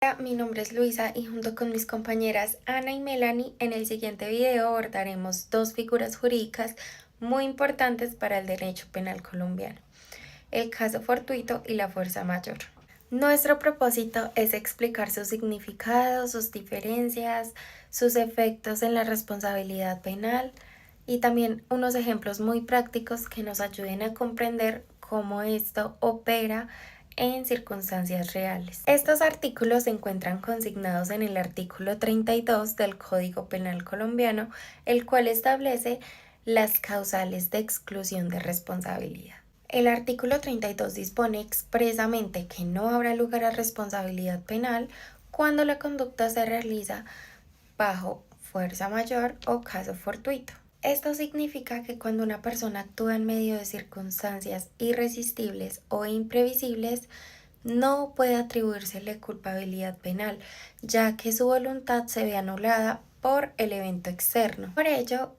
Hola, mi nombre es Luisa y junto con mis compañeras Ana y Melanie en el siguiente video abordaremos dos figuras jurídicas muy importantes para el derecho penal colombiano, el caso fortuito y la fuerza mayor. Nuestro propósito es explicar su significado, sus diferencias, sus efectos en la responsabilidad penal y también unos ejemplos muy prácticos que nos ayuden a comprender cómo esto opera en circunstancias reales. Estos artículos se encuentran consignados en el artículo 32 del Código Penal colombiano, el cual establece las causales de exclusión de responsabilidad. El artículo 32 dispone expresamente que no habrá lugar a responsabilidad penal cuando la conducta se realiza bajo fuerza mayor o caso fortuito. Esto significa que cuando una persona actúa en medio de circunstancias irresistibles o imprevisibles, no puede atribuírsele culpabilidad penal, ya que su voluntad se ve anulada por el evento externo. Por ello,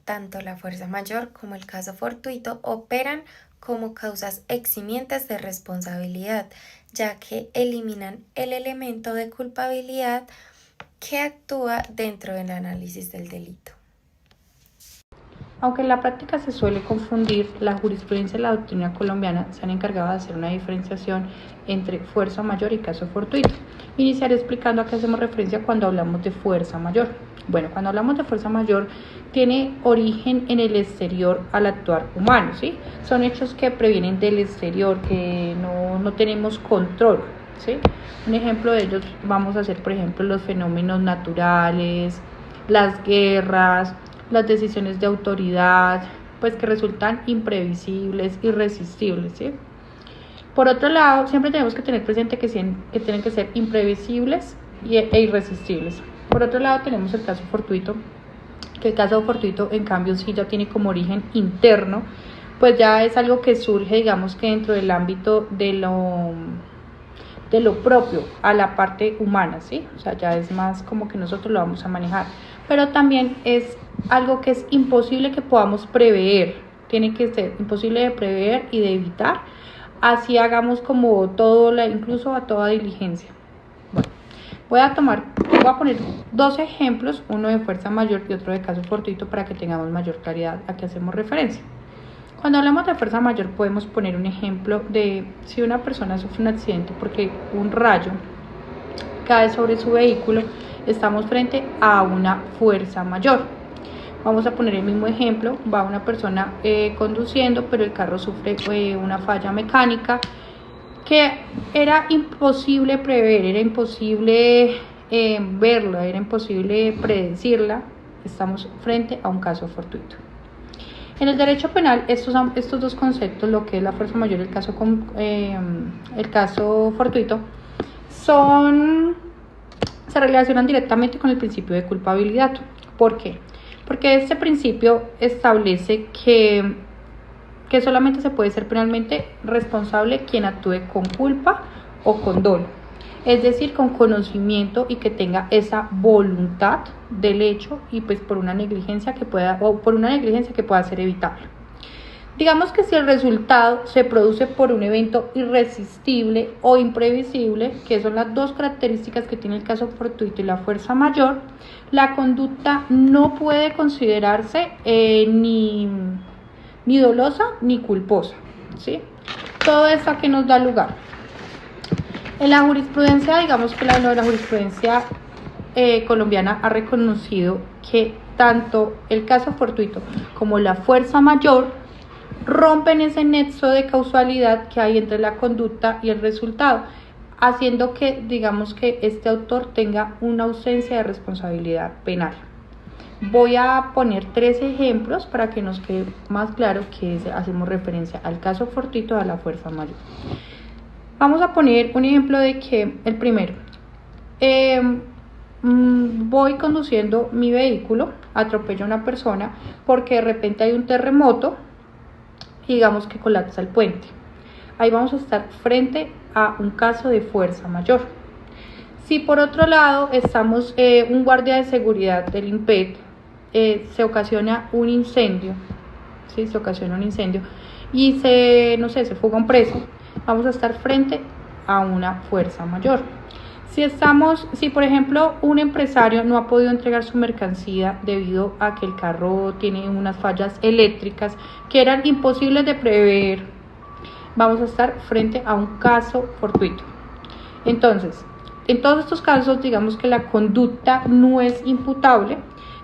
tanto la fuerza mayor como el caso fortuito operan como causas eximientes de responsabilidad, ya que eliminan el elemento de culpabilidad que actúa dentro del análisis del delito. Aunque en la práctica se suele confundir, la jurisprudencia y la doctrina colombiana se han encargado de hacer una diferenciación entre fuerza mayor y caso fortuito. Iniciaré explicando a qué hacemos referencia cuando hablamos de fuerza mayor. Bueno, cuando hablamos de fuerza mayor, tiene origen en el exterior al actuar humano, ¿sí? Son hechos que previenen del exterior, que no tenemos control, ¿sí? Un ejemplo de ellos vamos a hacer, por ejemplo, los fenómenos naturales, las guerras, las decisiones de autoridad, pues que resultan imprevisibles, irresistibles, ¿sí? Por otro lado, siempre tenemos que tener presente que tienen que ser imprevisibles e irresistibles. Por otro lado, tenemos el caso fortuito, que el caso fortuito, en cambio, sí ya tiene como origen interno, pues ya es algo que surge, digamos que dentro del ámbito de lo propio a la parte humana, ¿sí? O sea, ya es más como que nosotros lo vamos a manejar. Pero también es algo que es imposible que podamos prever, tiene que ser imposible de prever y de evitar, así hagamos como todo, incluso a toda diligencia. Bueno, voy a poner dos ejemplos, uno de fuerza mayor y otro de caso fortuito para que tengamos mayor claridad a qué hacemos referencia. Cuando hablamos de fuerza mayor podemos poner un ejemplo de si una persona sufre un accidente porque un rayo cae sobre su vehículo, estamos frente a una fuerza mayor. Vamos a poner el mismo ejemplo, va una persona conduciendo, pero el carro sufre una falla mecánica que era imposible prever, era imposible verla, era imposible predecirla. Estamos frente a un caso fortuito. En el derecho penal, estos dos conceptos, lo que es la fuerza mayor y el caso fortuito, se relacionan directamente con el principio de culpabilidad. ¿Por qué? Porque este principio establece que solamente se puede ser penalmente responsable quien actúe con culpa o con dolo, es decir, con conocimiento y que tenga esa voluntad del hecho y pues por una negligencia que pueda ser evitable. Digamos que si el resultado se produce por un evento irresistible o imprevisible, que son las dos características que tiene el caso fortuito y la fuerza mayor, la conducta no puede considerarse ni dolosa ni culposa, ¿sí? Todo esto a qué nos da lugar. En la jurisprudencia, digamos que la jurisprudencia colombiana ha reconocido que tanto el caso fortuito como la fuerza mayor rompen ese nexo de causalidad que hay entre la conducta y el resultado, haciendo que, digamos que este autor tenga una ausencia de responsabilidad penal. Voy a poner tres ejemplos para que nos quede más claro que hacemos referencia al caso fortuito, a la fuerza mayor. Vamos a poner un ejemplo de que el primero, voy conduciendo mi vehículo, atropello a una persona porque de repente hay un terremoto y digamos que colapsa el puente. Ahí vamos a estar frente a un caso de fuerza mayor. Si por otro lado estamos un guardia de seguridad del IMPET, se ocasiona un incendio, ¿sí? Y se fuga un preso, vamos a estar frente a una fuerza mayor. Si por ejemplo un empresario no ha podido entregar su mercancía debido a que el carro tiene unas fallas eléctricas que eran imposibles de prever, vamos a estar frente a un caso fortuito. Entonces, en todos estos casos, digamos que la conducta no es imputable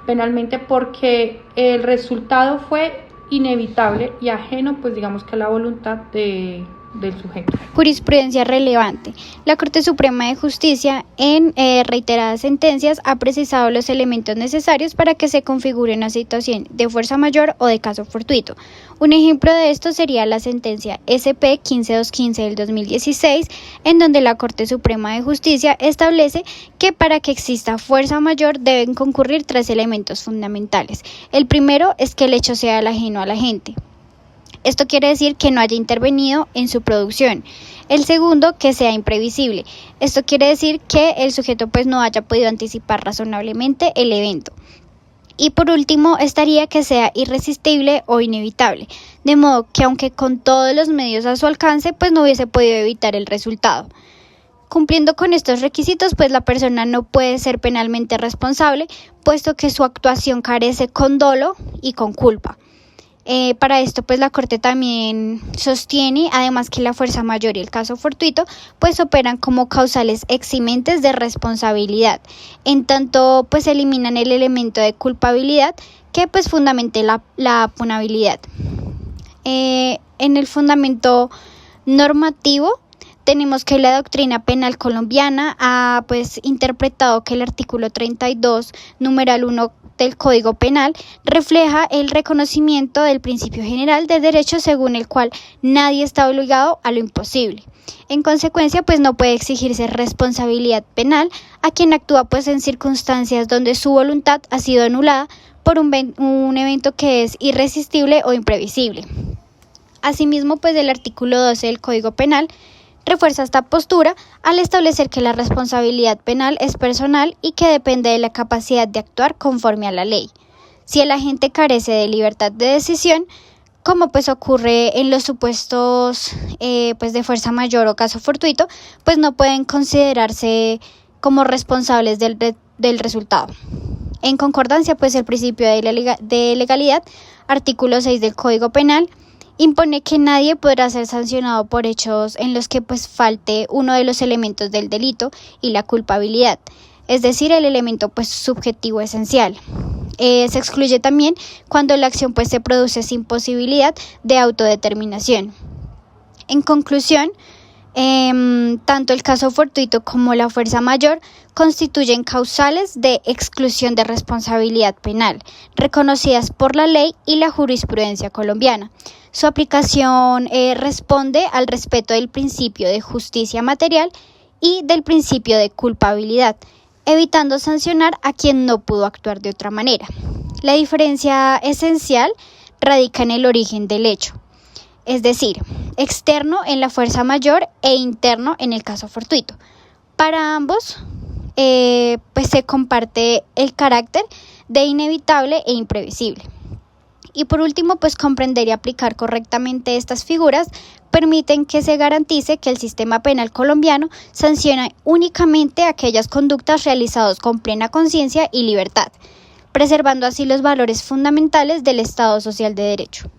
penalmente porque el resultado fue inevitable y ajeno, pues digamos que a la voluntad del sujeto. Jurisprudencia relevante. La Corte Suprema de Justicia en reiteradas sentencias ha precisado los elementos necesarios para que se configure una situación de fuerza mayor o de caso fortuito. Un ejemplo de esto sería la sentencia SP 15215 del 2016, en donde la Corte Suprema de Justicia establece que para que exista fuerza mayor deben concurrir 3 elementos fundamentales. El primero es que el hecho sea el ajeno al agente. Esto quiere decir que no haya intervenido en su producción. El segundo, que sea imprevisible. Esto quiere decir que el sujeto pues no haya podido anticipar razonablemente el evento. Y por último estaría que sea irresistible o inevitable, de modo que aunque con todos los medios a su alcance pues no hubiese podido evitar el resultado. Cumpliendo con estos requisitos, pues la persona no puede ser penalmente responsable, puesto que su actuación carece con dolo y con culpa. Para esto, pues la Corte también sostiene, además, que la fuerza mayor y el caso fortuito, pues operan como causales eximentes de responsabilidad, en tanto, pues eliminan el elemento de culpabilidad que pues fundamente la punabilidad. En el fundamento normativo, tenemos que la doctrina penal colombiana ha pues interpretado que el artículo 32, numeral 1 del Código Penal refleja el reconocimiento del principio general de derecho según el cual nadie está obligado a lo imposible. En consecuencia, pues no puede exigirse responsabilidad penal a quien actúa pues en circunstancias donde su voluntad ha sido anulada por un evento que es irresistible o imprevisible. Asimismo, pues el artículo 12 del Código Penal refuerza esta postura al establecer que la responsabilidad penal es personal y que depende de la capacidad de actuar conforme a la ley. Si el agente carece de libertad de decisión, como pues ocurre en los supuestos pues de fuerza mayor o caso fortuito, pues no pueden considerarse como responsables del resultado. En concordancia, pues el principio de legalidad, artículo 6 del Código Penal, impone que nadie podrá ser sancionado por hechos en los que pues falte uno de los elementos del delito y la culpabilidad, es decir, el elemento pues subjetivo esencial. Se excluye también cuando la acción pues se produce sin posibilidad de autodeterminación. En conclusión, tanto el caso fortuito como la fuerza mayor constituyen causales de exclusión de responsabilidad penal, reconocidas por la ley y la jurisprudencia colombiana. Su aplicación responde al respeto del principio de justicia material y del principio de culpabilidad, evitando sancionar a quien no pudo actuar de otra manera. La diferencia esencial radica en el origen del hecho, es decir, externo en la fuerza mayor e interno en el caso fortuito. Para ambos, pues se comparte el carácter de inevitable e imprevisible. Y por último, pues comprender y aplicar correctamente estas figuras permiten que se garantice que el sistema penal colombiano sanciona únicamente aquellas conductas realizadas con plena conciencia y libertad, preservando así los valores fundamentales del Estado social de Derecho.